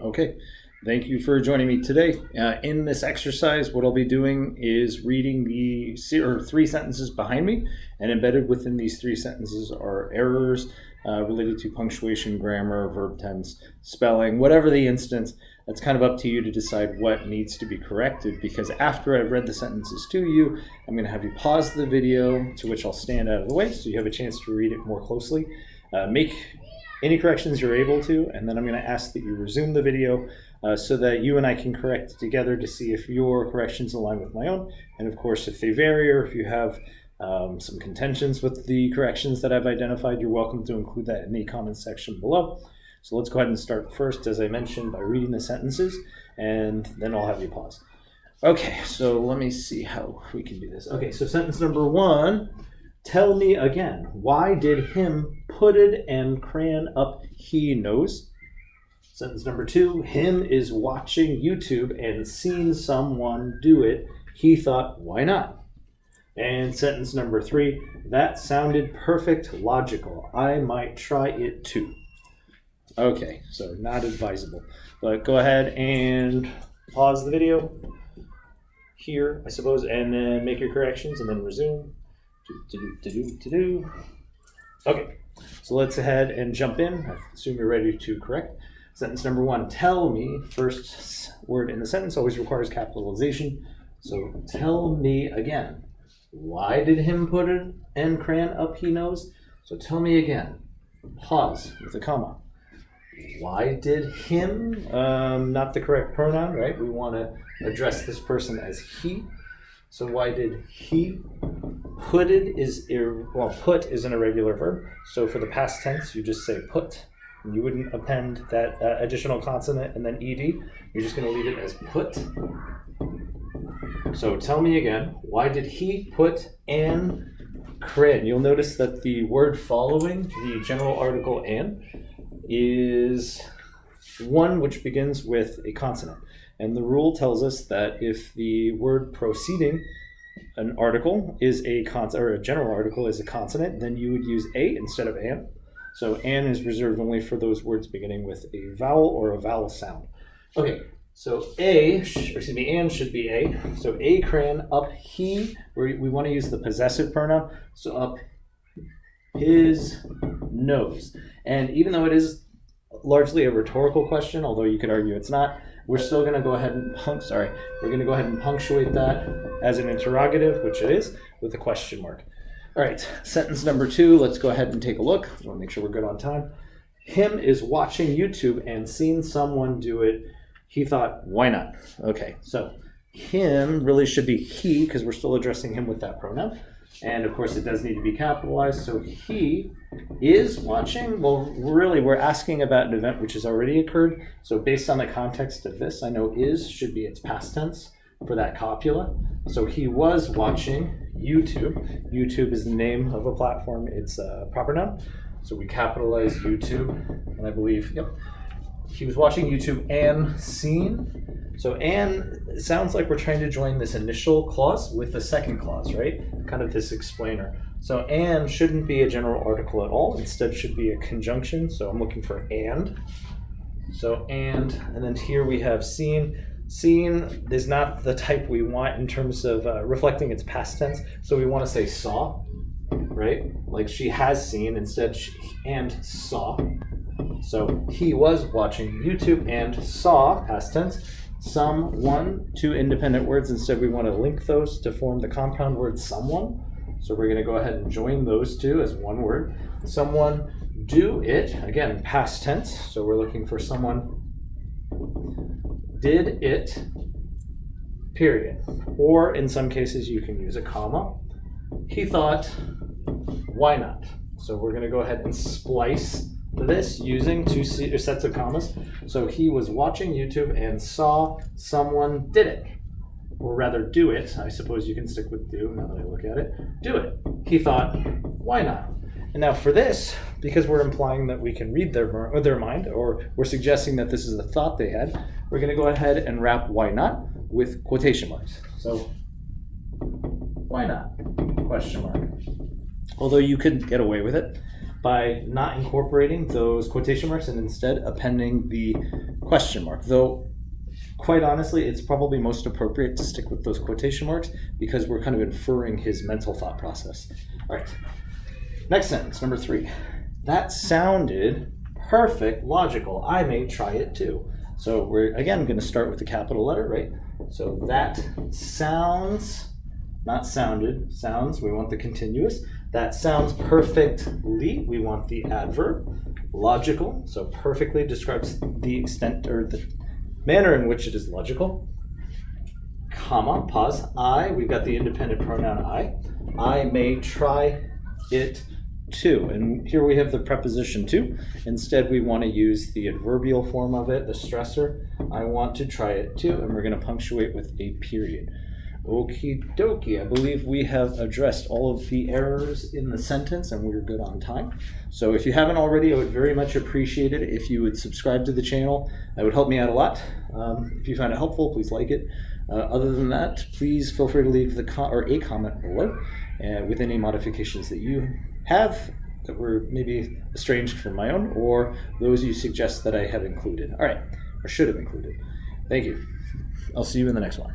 Okay, thank you for joining me today. In this exercise, what I'll be doing is reading the three sentences behind me, and embedded within these three sentences are errors related to punctuation, grammar, verb tense, spelling, whatever the instance. That's kind of up to you to decide what needs to be corrected, because after I've read the sentences to you, I'm going to have you pause the video, to which I'll stand out of the way so you have a chance to read it more closely. Make any corrections you're able to, and then I'm going to ask that you resume the video so that you and I can correct it together to see if your corrections align with my own. And of course, if they vary or if you have some contentions with the corrections that I've identified, you're welcome to include that in the comments section below. So let's go ahead and start first, as I mentioned, by reading the sentences, and then I'll have you pause. Okay, so let me see how we can do this. Okay, so sentence number one. Tell me again, why did him putted and cran up he nose? Sentence number two, him is watching YouTube and seen someone do it. He thought, why not? And sentence number three, that sounded perfect logical. I might try it too. Okay, so not advisable. But go ahead and pause the video here, I suppose, and then make your corrections and then resume. Okay, so let's go ahead and jump in. I assume you're ready to correct. Sentence number one, tell me, first word in the sentence always requires capitalization. So tell me again. Why did him put it and cran up he nose? So tell me again. Pause with a comma. Why did him, not the correct pronoun, right? We want to address this person as he. So why did he? Putted is, put is an irregular verb. So for the past tense, you just say put. And you wouldn't append that additional consonant and then ed. You're just going to leave it as put. So tell me again, why did he put and cran? You'll notice that the word following the general article and is one which begins with a consonant. And the rule tells us that if the word preceding an article is a general article is a consonant, then you would use a instead of an. So an is reserved only for those words beginning with a vowel or a vowel sound. Okay, so an should be a. So a cran up he, we want to use the possessive pronoun. So up his nose. And even though it is largely a rhetorical question, although you could argue it's not, we're still going to go ahead and punctuate that as an interrogative, which it is, with a question mark. All right, sentence number two, let's go ahead and take a look. I want to make sure we're good on time. Him is watching YouTube and seen someone do it. He thought, why not? Okay, so him really should be he, because we're still addressing him with that pronoun. And of course, it does need to be capitalized. So he is watching. Well, really, we're asking about an event which has already occurred. So based on the context of this, I know is should be its past tense for that copula. So he was watching YouTube. YouTube is the name of a platform. It's a proper noun. So we capitalize YouTube. And I believe, he was watching YouTube and seen. So and sounds like we're trying to join this initial clause with the second clause, right? Kind of this explainer. So and shouldn't be a general article at all. Instead should be a conjunction. So I'm looking for and. So and then here we have seen. Seen is not the type we want in terms of reflecting its past tense. So we want to say saw, right? Like she has seen, instead and saw. So he was watching YouTube and saw, past tense, someone, two independent words. Instead, we want to link those to form the compound word someone. So we're going to go ahead and join those two as one word. Someone do it, again, past tense. So we're looking for someone did it, period. Or in some cases, you can use a comma. He thought, why not? So we're going to go ahead and splice this using two sets of commas. So he was watching YouTube and saw someone did it. Or rather, do it. I suppose you can stick with do now that I look at it. Do it. He thought, why not? And now for this, because we're implying that we can read their mind, or we're suggesting that this is the thought they had, we're going to go ahead and wrap why not with quotation marks. So, why not? Question mark. Although you could get away with it by not incorporating those quotation marks and instead appending the question mark, though quite honestly, it's probably most appropriate to stick with those quotation marks because we're kind of inferring his mental thought process. All right, next sentence, number 3. That sounded perfect, logical. I may try it too. So we're, again, going to start with the capital letter, right? So that sounds, not sounded, sounds, we want the continuous. That sounds perfectly, we want the adverb. Logical, so perfectly describes the extent or the manner in which it is logical. Comma, pause, we've got the independent pronoun I may try it too. And here we have the preposition to. Instead, we want to use the adverbial form of it, the stressor. I want to try it too, and we're going to punctuate with a period. Okie dokie, I believe we have addressed all of the errors in the sentence and we're good on time. So if you haven't already, I would very much appreciate it if you would subscribe to the channel. That would help me out a lot. If you find it helpful, please like it. Other than that, please feel free to leave a comment below with any modifications that you have that were maybe estranged from my own, or those you suggest that I have included. All right, or should have included. Thank you. I'll see you in the next one.